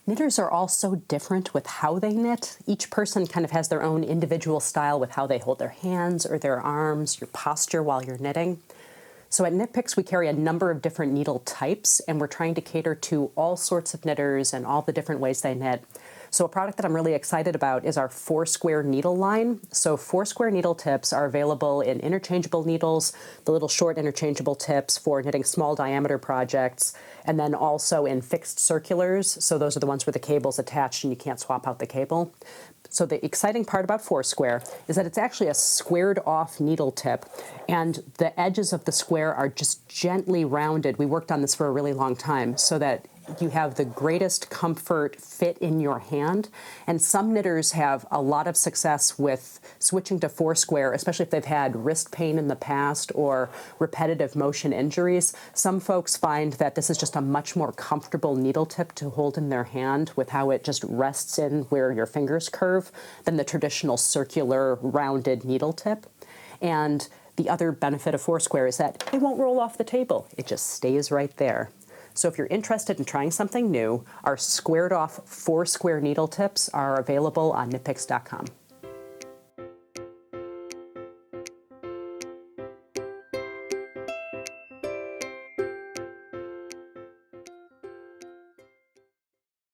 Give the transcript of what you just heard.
Knitters are all so different with how they knit. Each person kind of has their own individual style with how they hold their hands or their arms, your posture while you're knitting. So at Knit Picks, we carry a number of different needle types, and we're trying to cater to all sorts of knitters and all the different ways they knit. So a product that I'm really excited about is our Foursquare needle line. So Foursquare needle tips are available in interchangeable needles, the little short interchangeable tips for knitting small diameter projects, and then also in fixed circulars. So those are the ones where the cable's attached and you can't swap out the cable. So the exciting part about Foursquare is that it's actually a squared off needle tip, and the edges of the square are just gently rounded. We worked on this for a really long time so that you have the greatest comfort fit in your hand. And some knitters have a lot of success with switching to Foursquare, especially if they've had wrist pain in the past or repetitive motion injuries. Some folks find that this is just a much more comfortable needle tip to hold in their hand with how it just rests in where your fingers curve than the traditional circular rounded needle tip. And the other benefit of Foursquare is that it won't roll off the table. It just stays right there. So if you're interested in trying something new, our squared off Foursquare needle tips are available on knitpicks.com.